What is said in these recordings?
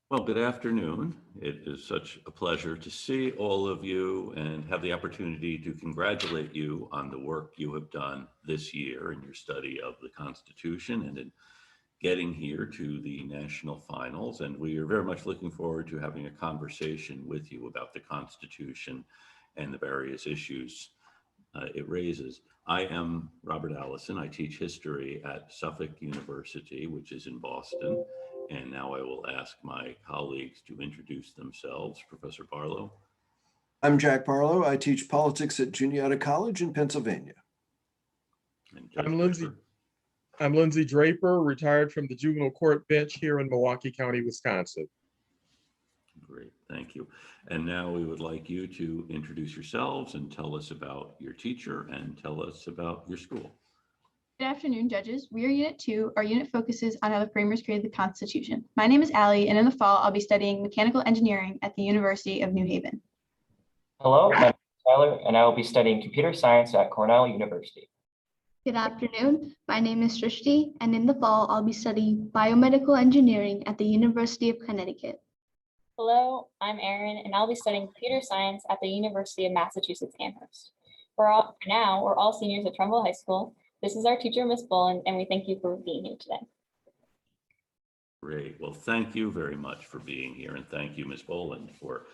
Well, good afternoon. It is such a pleasure to see all of you and have the opportunity to congratulate you on the work you have done this year in your study of the Constitution and in getting here to the national finals. And we are very much looking forward to having a conversation with you about the Constitution and the various issues it raises. I am Robert Allison. I teach history at Suffolk University, which is in Boston. And now I will ask my colleagues to introduce themselves. Professor Barlow. I'm Jack Barlow. I teach politics at Juniata College in Pennsylvania. And I'm Lindsay Draper, retired from the juvenile court bench here in Milwaukee County, Wisconsin. Great, thank you. And now we would like you to introduce yourselves and tell us about your teacher and tell us about your school. Good afternoon, judges. We are Unit 2. Our unit focuses on how the framers created the Constitution. My name is Allie, and in the fall, I'll be studying mechanical engineering at the University of New Haven. Hello, my name is Tyler, and I will be studying computer science at Cornell University. Good afternoon. My name is Srishti, and in the fall, I'll be studying biomedical engineering at the University of Connecticut. Hello, I'm Erin, and I'll be studying computer science at the University of Massachusetts Amherst. For now, we're all seniors at Trumbull High School. This is our teacher, Ms. Boland, and we thank you for being here today. Great. Well, thank you very much for being here, and thank you, Ms. Boland, for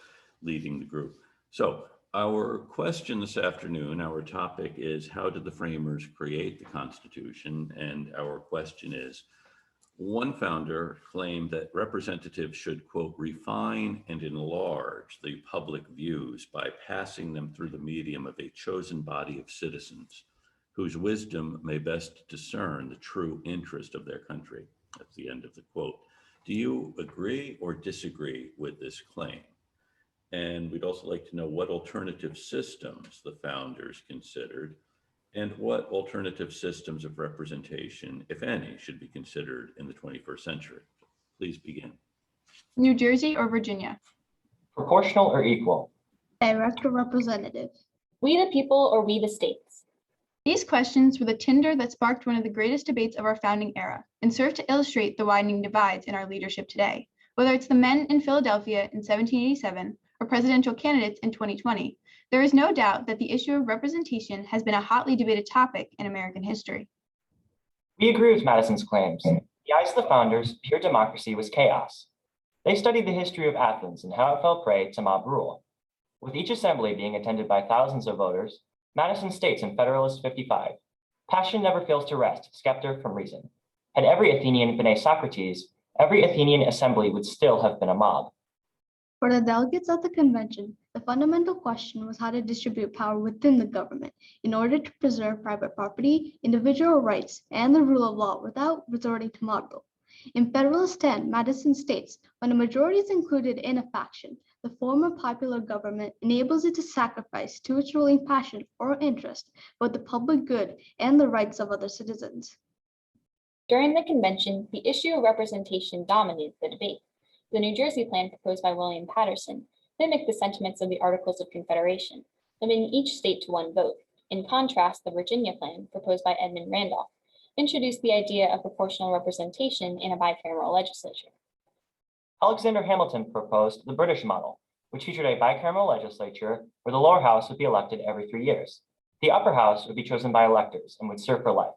leading the group. So our question this afternoon, our topic is, how did the framers create the Constitution? And our question is, one founder claimed that representatives should, quote, refine and enlarge the public views by passing them through the medium of a chosen body of citizens whose wisdom may best discern the true interest of their country. That's the end of the quote. Do you agree or disagree with this claim? And we'd also like to know what alternative systems the founders considered and what alternative systems of representation, if any, should be considered in the 21st century. Please begin. New Jersey or Virginia? Proportional or equal? Direct or representative? We the people or we the states? These questions were the tinder that sparked one of the greatest debates of our founding era and serve to illustrate the widening divides in our leadership today. Whether it's the men in Philadelphia in 1787 or presidential candidates in 2020, there is no doubt that the issue of representation has been a hotly debated topic in American history. We agree with Madison's claims. In the eyes of the founders, pure democracy was chaos. They studied the history of Athens and how it fell prey to mob rule. With each assembly being attended by thousands of voters, Madison states in Federalist 55, passion never fails to wrest scepter from reason. Had every Athenian been a Socrates, every Athenian assembly would still have been a mob. For the delegates at the convention, the fundamental question was how to distribute power within the government in order to preserve private property, individual rights, and the rule of law without resorting to mob rule. In Federalist 10, Madison states, when a majority is included in a faction, the form of popular government enables it to sacrifice to its ruling passion or interest both the public good and the rights of other citizens. During the convention, the issue of representation dominated the debate. The New Jersey plan proposed by William Patterson mimicked the sentiments of the Articles of Confederation, limiting each state to one vote. In contrast, the Virginia plan, proposed by Edmund Randolph, introduced the idea of proportional representation in a bicameral legislature. Alexander Hamilton proposed the British model, which featured a bicameral legislature where the lower house would be elected every 3 years. The upper house would be chosen by electors and would serve for life.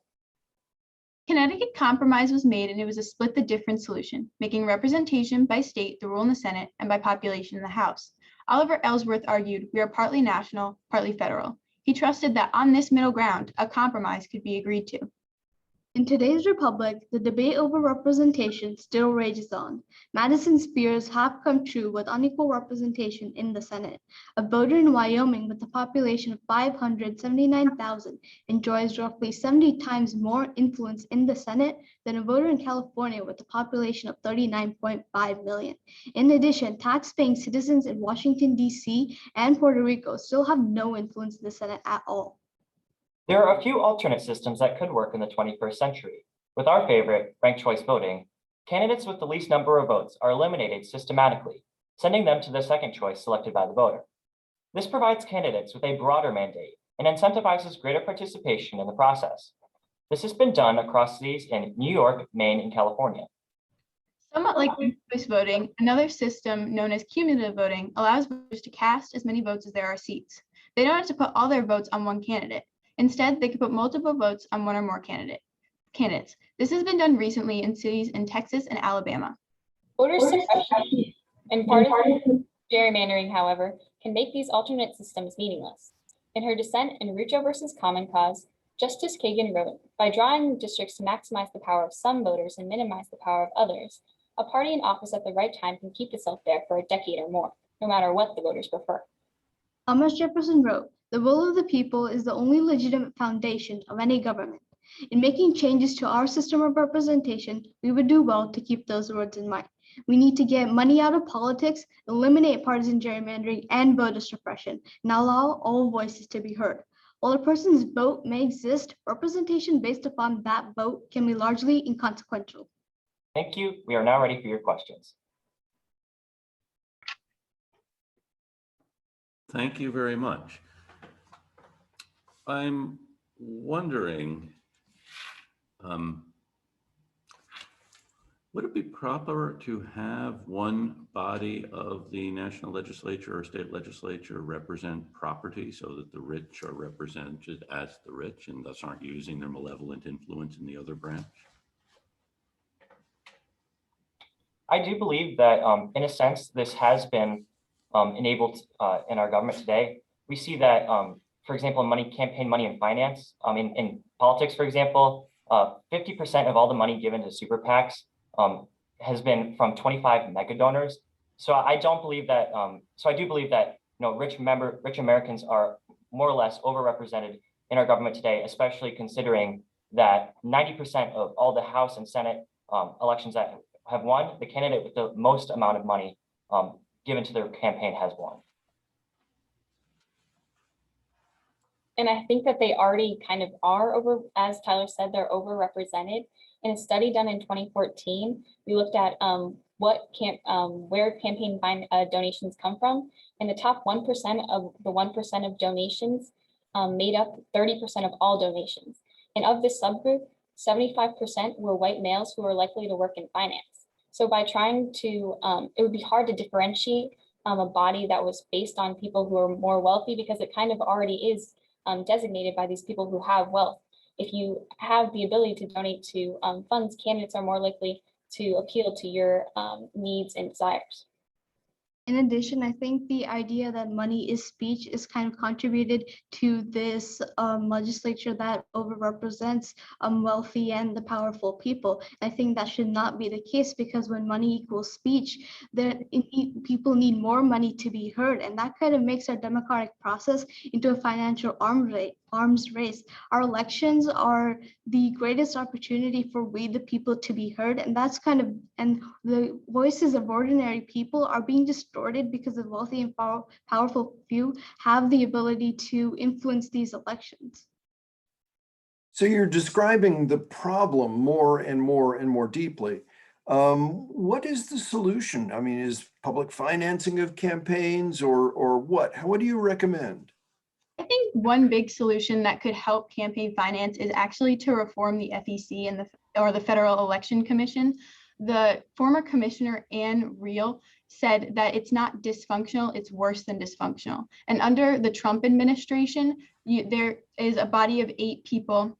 Connecticut compromise was made, and it was a split the difference solution, making representation by state the rule in the Senate and by population in the House. Oliver Ellsworth argued, we are partly national, partly federal. He trusted that on this middle ground, a compromise could be agreed to. In today's republic, the debate over representation still rages on. Madison's fears have come true with unequal representation in the Senate. A voter in Wyoming with a population of 579,000 enjoys roughly 70 times more influence in the Senate than a voter in California with a population of 39.5 million. In addition, tax-paying citizens in Washington, D.C. and Puerto Rico still have no influence in the Senate at all. There are a few alternate systems that could work in the 21st century. With our favorite, ranked choice voting, candidates with the least number of votes are eliminated systematically, sending them to the second choice selected by the voter. This provides candidates with a broader mandate and incentivizes greater participation in the process. This has been done across cities in New York, Maine, and California. Somewhat like choice voting, another system known as cumulative voting allows voters to cast as many votes as there are seats. They don't have to put all their votes on one candidate. Instead, they can put multiple votes on one or more candidates. This has been done recently in cities in Texas and Alabama. Voter suppression and partisan gerrymandering, however, can make these alternate systems meaningless. In her dissent in Rucho versus Common Cause, Justice Kagan wrote, "By drawing districts to maximize the power of some voters and minimize the power of others, a party in office at the right time can keep itself there for a decade or more, no matter what the voters prefer." Thomas Jefferson wrote, "The will of the people is the only legitimate foundation of any government." In making changes to our system of representation, we would do well to keep those words in mind. We need to get money out of politics, eliminate partisan gerrymandering and voter suppression, and allow all voices to be heard. While a person's vote may exist, representation based upon that vote can be largely inconsequential. Thank you. We are now ready for your questions. Thank you very much. I'm wondering, would it be proper to have one body of the national legislature or state legislature represent property so that the rich are represented as the rich and thus aren't using their malevolent influence in the other branch? I do believe that, in a sense, this has been enabled in our government today. We see that, for example, campaign money and finance. In politics, for example, 50% of all the money given to super PACs has been from 25 mega donors. So I don't believe that. So I do believe that rich Americans are more or less overrepresented in our government today, especially considering that 90% of all the House and Senate elections that have won, the candidate with the most amount of money given to their campaign has won. And I think that they already kind of are as Tyler said, they're overrepresented. In a study done in 2014, we looked at where campaign donations come from, and the top 1% of the 1% of donations made up 30% of all donations. And of this subgroup, 75% were white males who were likely to work in finance. So by trying to, it would be hard to differentiate a body that was based on people who are more wealthy, because it kind of already is designated by these people who have wealth. If you have the ability to donate to funds, candidates are more likely to appeal to your needs and desires. In addition, I think the idea that money is speech is kind of contributed to this legislature that overrepresents wealthy and the powerful people. I think that should not be the case, because when money equals speech, people need more money to be heard, and that kind of makes our democratic process into a financial arms race. Our elections are the greatest opportunity for we the people to be heard, and the voices of ordinary people are being distorted because the wealthy and powerful few have the ability to influence these elections. So you're describing the problem more and more and more deeply. What is the solution? I mean, is public financing of campaigns or what? What do you recommend? I think one big solution that could help campaign finance is actually to reform the FEC and the Federal Election Commission. The former commissioner, Ann Reel, said that it's not dysfunctional, it's worse than dysfunctional. And under the Trump administration, there is a body of 8 people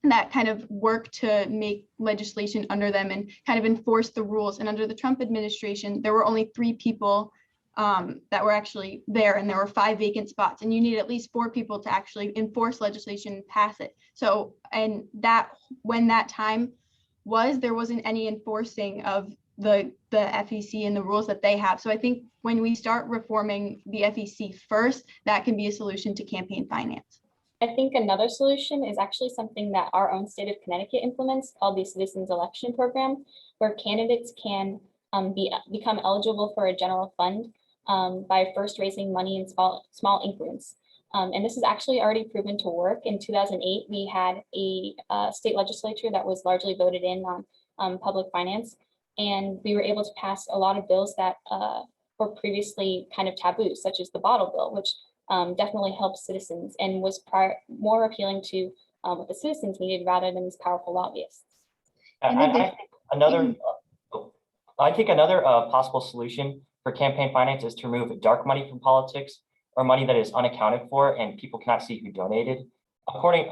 that kind of work to make legislation under them and kind of enforce the rules. And under the Trump administration, there were only 3 people that were actually there, and there were 5 vacant spots, and you need at least 4 people to actually enforce legislation and pass it. So, and that when that time was, there wasn't any enforcing of the FEC and the rules that they have. So I think when we start reforming the FEC first, that can be a solution to campaign finance. I think another solution is actually something that our own state of Connecticut implements, called the Citizens Election Program, where candidates can become eligible for a general fund by first raising money in small increments. And this is actually already proven to work. In 2008, we had a state legislature that was largely voted in on public finance, and we were able to pass a lot of bills that were previously kind of taboo, such as the bottle bill, which definitely helps citizens and was more appealing to what the citizens needed rather than these powerful lobbyists. I think another. I think another possible solution for campaign finance is to remove dark money from politics, or money that is unaccounted for and people cannot see who donated. According,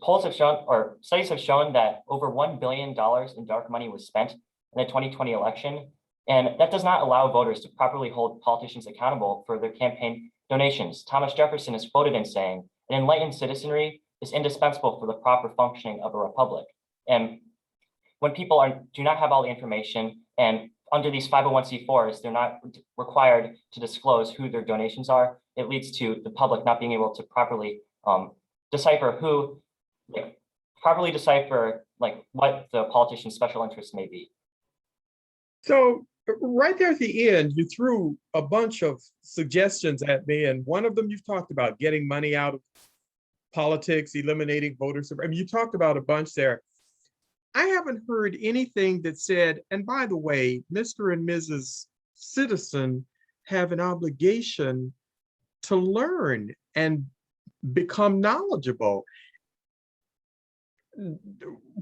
polls have shown, or studies have shown that over $1 billion in dark money was spent in the 2020 election. And that does not allow voters to properly hold politicians accountable for their campaign donations. Thomas Jefferson is quoted in saying, "An enlightened citizenry is indispensable for the proper functioning of a republic." And when people do not have all the information, and under these 501c4s, they're not required to disclose who their donations are, it leads to the public not being able to properly decipher what the politician's special interests may be. So right there at the end, you threw a bunch of suggestions at me, and one of them you've talked about getting money out of politics, eliminating voters. I mean, you talked about a bunch there. I haven't heard anything that said, and by the way, Mr. and Mrs. Citizen have an obligation to learn and become knowledgeable.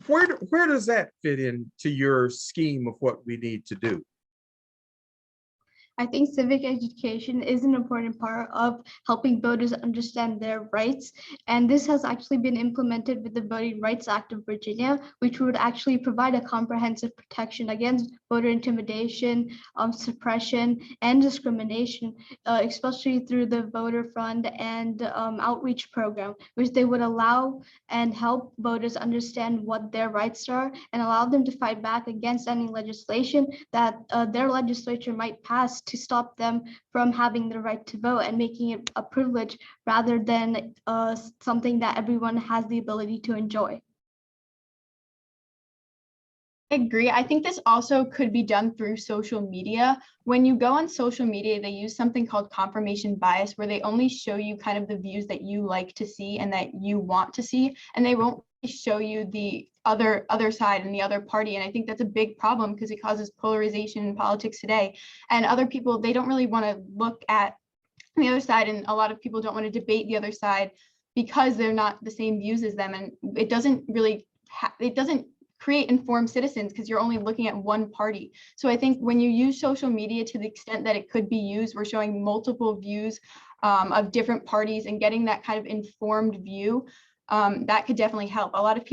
Where does that fit into your scheme of what we need to do? I think civic education is an important part of helping voters understand their rights. And this has actually been implemented with the Voting Rights Act of Virginia, which would actually provide a comprehensive protection against voter intimidation, suppression, and discrimination, especially through the Voter Fund and outreach program, which they would allow and help voters understand what their rights are and allow them to fight back against any legislation that their legislature might pass to stop them from having the right to vote and making it a privilege rather than something that everyone has the ability to enjoy. I agree. I think this also could be done through social media. When you go on social media, they use something called confirmation bias, where they only show you kind of the views that you like to see and that you want to see, and they won't show you the other side and the other party. And I think that's a big problem because it causes polarization in politics today. And other people, they don't really want to look at the other side, and a lot of people don't want to debate the other side because they're not the same views as them. And it doesn't really it doesn't create informed citizens because you're only looking at one party. So I think when you use social media to the extent that it could be used, we're showing multiple views of different parties and getting that kind of informed view. That could definitely help. A lot of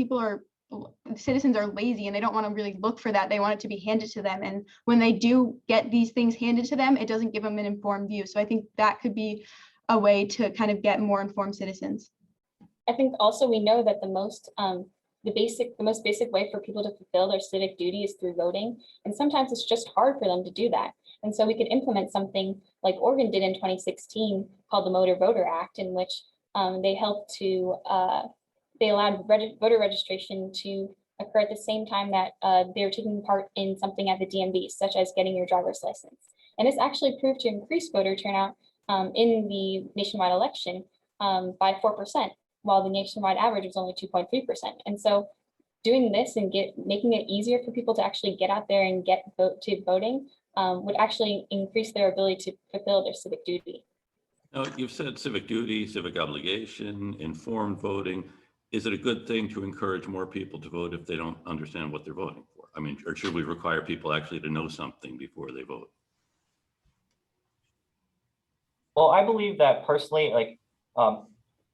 citizens are lazy and they don't want to really look for that. They want it to be handed to them. And when they do get these things handed to them, it doesn't give them an informed view. So I think that could be a way to kind of get more informed citizens. I think also we know that the most basic way for people to fulfill their civic duty is through voting. And sometimes it's just hard for them to do that. And so we could implement something like Oregon did in 2016 called the Motor Voter Act, in which they allowed voter registration to occur at the same time that they were taking part in something at the DMV, such as getting your driver's license. And this actually proved to increase voter turnout in the nationwide election by 4%. While the nationwide average was only 2.3%. And so doing this and making it easier for people to actually get out there and get to voting would actually increase their ability to fulfill their civic duty. Now, you've said civic duty, civic obligation, informed voting. Is it a good thing to encourage more people to vote if they don't understand what they're voting for? I mean, or should we require people actually to know something before they vote? Well, I believe that personally,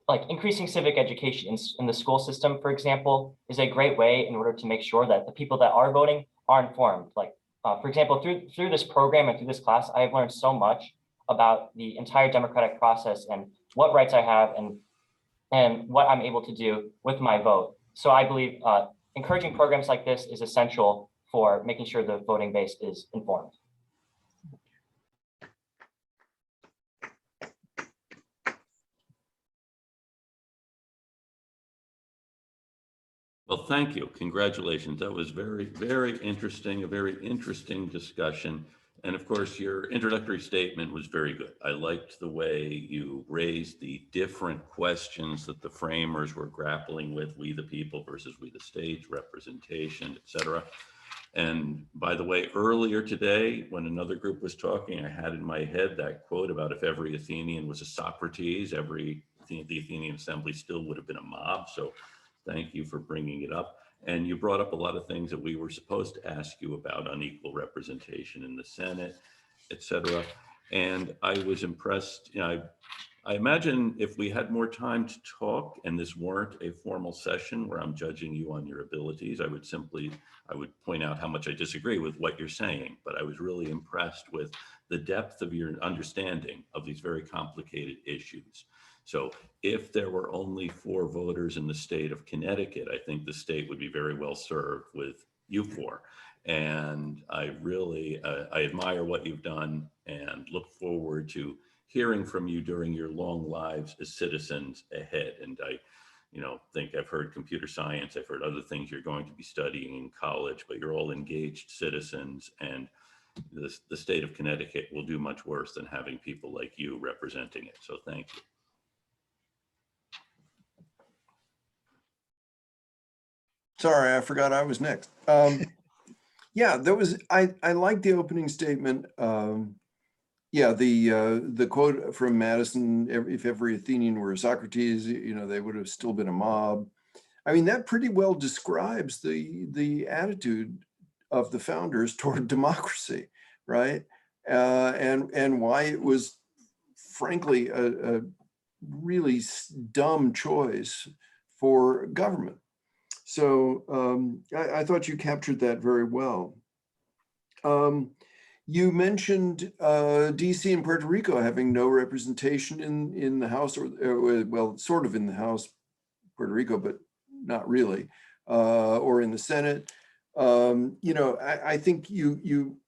like increasing civic education in the school system, for example, is a great way in order to make sure that the people that are voting are informed. Like, for example, through this program and through this class, I have learned so much about the entire democratic process and what rights I have and what I'm able to do with my vote. So I believe encouraging programs like this is essential for making sure the voting base is informed. Well, thank you. Congratulations. That was very, very interesting, a very interesting discussion. And of course, your introductory statement was very good. I liked the way you raised the different questions that the framers were grappling with, we the people versus we the states, representation, et cetera. And by the way, earlier today, when another group was talking, I had in my head that quote about if every Athenian was a Socrates, the Athenian assembly still would have been a mob. So thank you for bringing it up. And you brought up a lot of things that we were supposed to ask you about: unequal representation in the Senate, et cetera. And I was impressed. I imagine if we had more time to talk and this weren't a formal session where I'm judging you on your abilities, I would point out how much I disagree with what you're saying, but I was really impressed with the depth of your understanding of these very complicated issues. So if there were only 4 voters in the state of Connecticut, I think the state would be very well served with you 4. And I really, I admire what you've done and look forward to hearing from you during your long lives as citizens ahead. And I, think I've heard computer science, I've heard other things you're going to be studying in college, but you're all engaged citizens, and the state of Connecticut will do much worse than having people like you representing it. So thank you. Sorry, I forgot I was next. Yeah, I like the opening statement. Yeah, the quote from Madison, if every Athenian were Socrates, they would have still been a mob. I mean, that pretty well describes the attitude of the founders toward democracy, right? And why it was, frankly, a really dumb choice for government. So I thought you captured that very well. You mentioned DC and Puerto Rico having no representation in the House, or well, sort of in the House, Puerto Rico, but not really, or in the Senate. I think you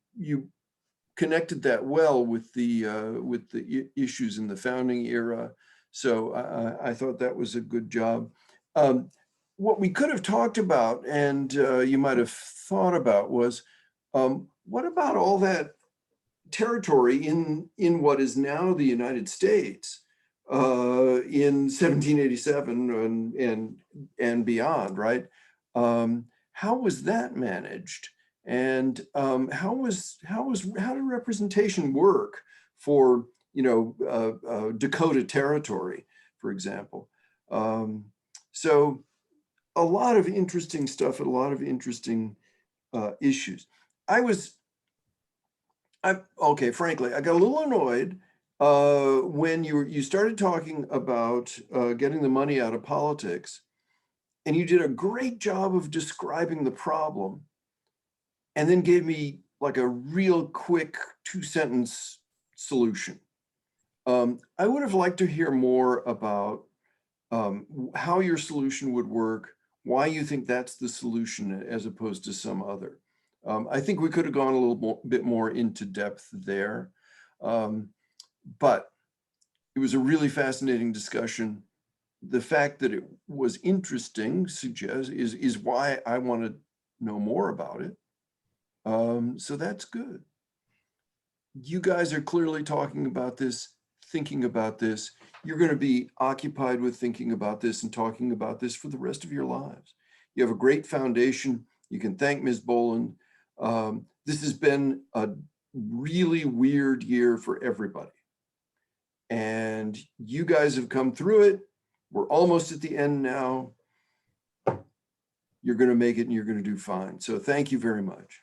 connected that well with the issues in the founding era. So I thought that was a good job. What we could have talked about, and you might have thought about, was what about all that territory in what is now the United States in 1787 and beyond, right? How was that managed? And how did representation work for Dakota Territory, for example? So a lot of interesting stuff, a lot of interesting issues. Frankly, I got a little annoyed when you started talking about getting the money out of politics, and you did a great job of describing the problem, and then gave me like a real quick 2-sentence solution. I would have liked to hear more about how your solution would work, why you think that's the solution as opposed to some other. I think we could have gone a little bit more into depth there, but it was a really fascinating discussion. The fact that it was interesting is why I want to know more about it. So that's good. You guys are clearly talking about this, thinking about this. You're going to be occupied with thinking about this and talking about this for the rest of your lives. You have a great foundation. You can thank Ms. Boland. This has been a really weird year for everybody. And you guys have come through it. We're almost at the end now. You're going to make it and you're going to do fine. So thank you very much.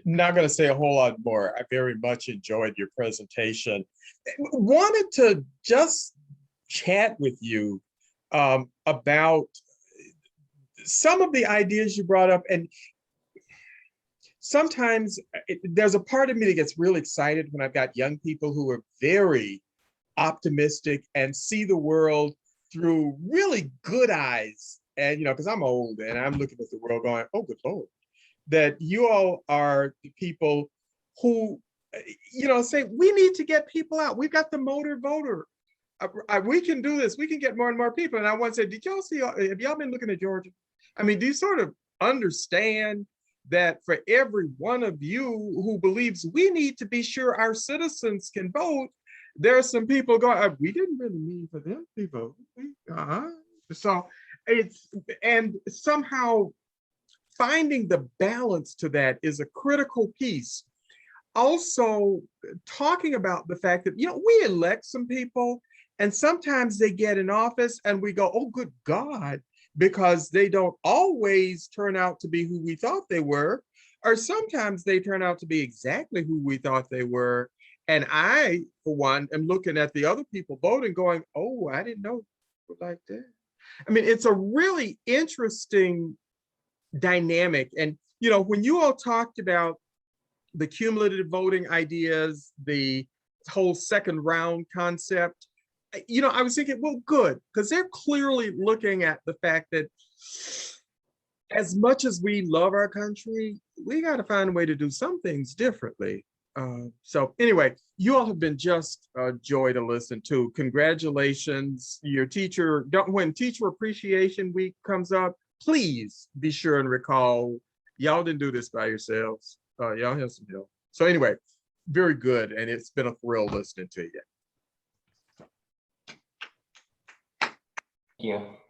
Not going to say a whole lot more. I very much enjoyed your presentation. Wanted to just chat with you about some of the ideas you brought up. And sometimes there's a part of me that gets really excited when I've got young people who are very optimistic and see the world through really good eyes. And, because I'm old and I'm looking at the world going, oh, good Lord, that you all are the people who, say, we need to get people out. We've got the motor voter. We can do this. We can get more and more people. And I once said, did y'all see, have y'all been looking at Georgia? I mean, do you sort of understand that for every one of you who believes we need to be sure our citizens can vote, there are some people going, we didn't really mean for them to vote. So and somehow finding the balance to that is a critical piece. Also talking about the fact that, we elect some people and sometimes they get in office and we go, oh, good God, because they don't always turn out to be who we thought they were, or sometimes they turn out to be exactly who we thought they were. And I, for one, am looking at the other people voting going, oh, I didn't know like that. I mean, it's a really interesting dynamic. And, you know, when you all talked about the cumulative voting ideas, the whole second round concept, you know, I was thinking, well, good, because they're clearly looking at the fact that as much as we love our country, we got to find a way to do some things differently. So anyway, you all have been just a joy to listen to. Congratulations, your teacher. When Teacher Appreciation Week comes up, please be sure and recall, y'all didn't do this by yourselves. Y'all have some help. So anyway, very good. And it's been a thrill listening to you. Thank you.